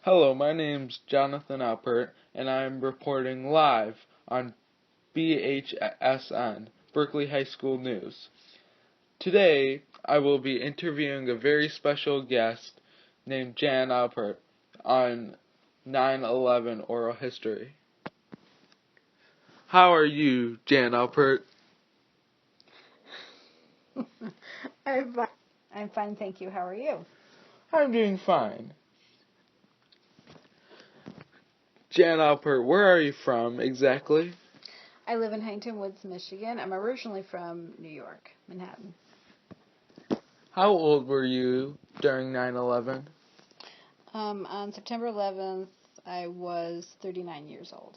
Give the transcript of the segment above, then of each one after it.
Hello, my name's Jonathan Alpert, and I'm reporting live on BHSN, Berkeley High School News. Today, I will be interviewing a very special guest named Jan Alpert on 9/11 oral history. How are you, Jan Alpert? I'm fine, thank you. How are you? I'm doing fine. Jan Alpert, where are you from exactly? I live in Huntington Woods, Michigan. I'm originally from New York, Manhattan. How old were you during 9/11? On September 11th, I was 39 years old.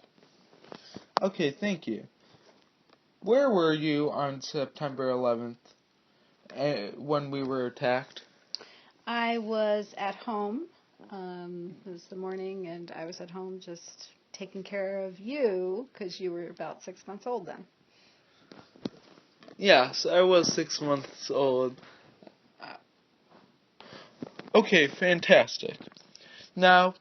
Okay, thank you. Where were you on September 11th when we were attacked? I was at home. It was the morning, and I was at home just taking care of you because you were about 6 months old then. Yes, I was 6 months old. Okay, fantastic. Now,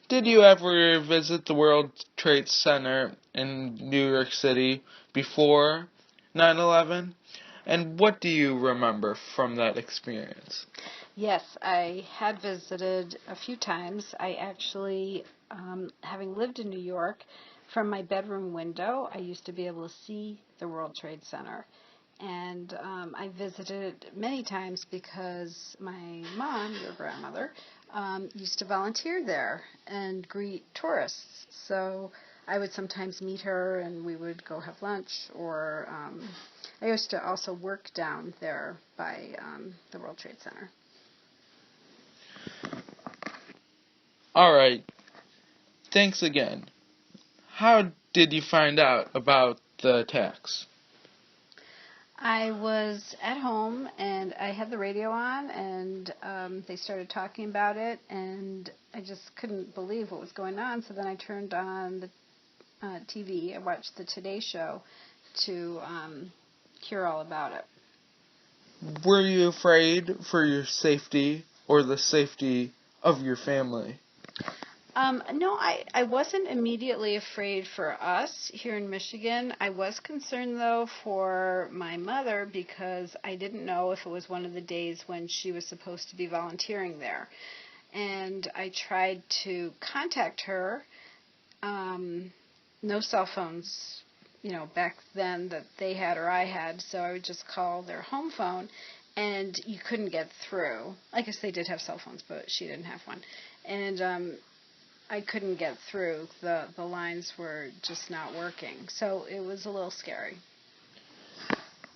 did you ever visit the World Trade Center in New York City before 9/11? And what do you remember from that experience? Yes, I had visited a few times. I actually, having lived in New York, from my bedroom window, I used to be able to see the World Trade Center. And I visited many times because my mom, your grandmother, used to volunteer there and greet tourists. So I would sometimes meet her and we would go have lunch, or I used to also work down there by the World Trade Center. Alright, thanks again. How did you find out about the attacks? I was at home and I had the radio on, and they started talking about it, and I just couldn't believe what was going on. So then I turned on the TV. I watched the Today Show to hear all about it. Were you afraid for your safety or the safety of your family? No, I wasn't immediately afraid for us here in Michigan. I was concerned, though, for my mother because I didn't know if it was one of the days when she was supposed to be volunteering there. And I tried to contact her. No cell phones, back then that they had or I had, so I would just call their home phone, and you couldn't get through. I guess they did have cell phones, but she didn't have one. And I couldn't get through. The lines were just not working. So it was a little scary.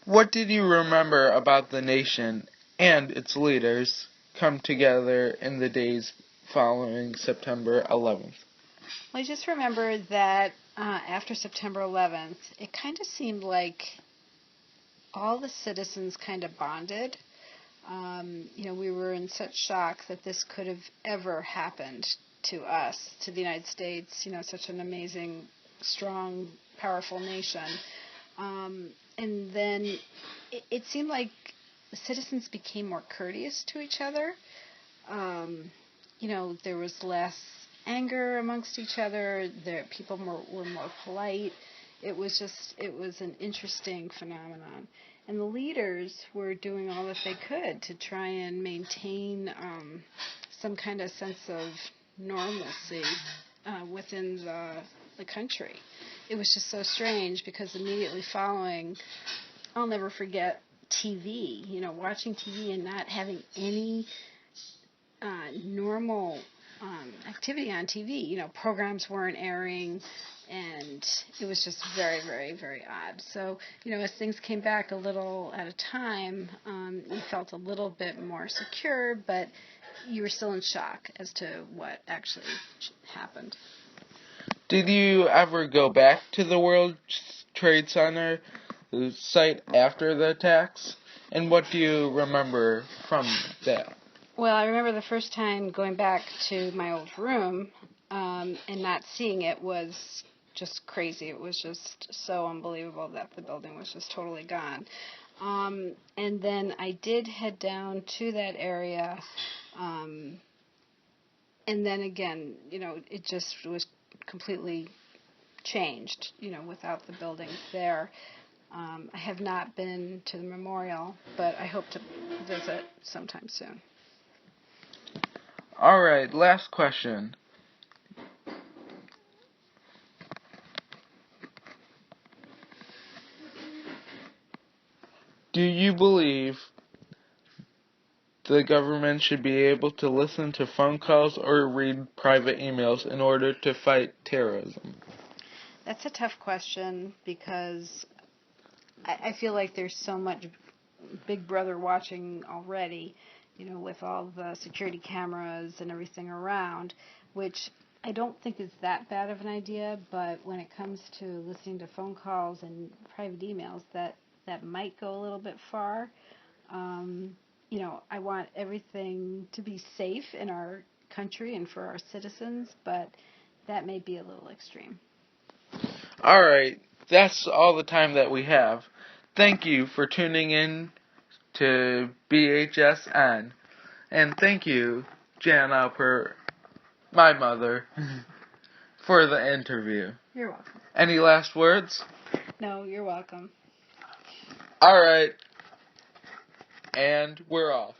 What did you remember about the nation and its leaders come together in the days following September 11th? Well, I just remember that after September 11th, it kind of seemed like all the citizens kind of bonded. We were in such shock that this could have ever happened to us, to the United States, such an amazing, strong, powerful nation. And then it seemed like the citizens became more courteous to each other. There was less anger amongst each other. People were more polite. It was an interesting phenomenon. And the leaders were doing all that they could to try and maintain some kind of sense of normalcy within the country. It was just so strange because immediately following, I'll never forget TV, watching TV and not having any normal activity on TV. Programs weren't airing, and it was just very, very, very odd. So, as things came back a little at a time, you felt a little bit more secure, but you were still in shock as to what actually happened. Did you ever go back to the World Trade Center site after the attacks? And what do you remember from that? Well, I remember the first time going back to my old room and not seeing it was just crazy. It was just so unbelievable that the building was just totally gone. And then I did head down to that area And then again, it just was completely changed, without the buildings there. I have not been to the memorial, but I hope to visit sometime soon. All right, last question. Do you believe the government should be able to listen to phone calls or read private emails in order to fight terrorism? That's a tough question because I feel like there's so much Big Brother watching already, with all the security cameras and everything around, which I don't think is that bad of an idea, but when it comes to listening to phone calls and private emails, that might go a little bit far. I want everything to be safe in our country and for our citizens, but that may be a little extreme. All right, that's all the time that we have. Thank you for tuning in to BHSN. And thank you, Jan Alper, my mother, for the interview. You're welcome. Any last words? No, you're welcome. All right. And we're off.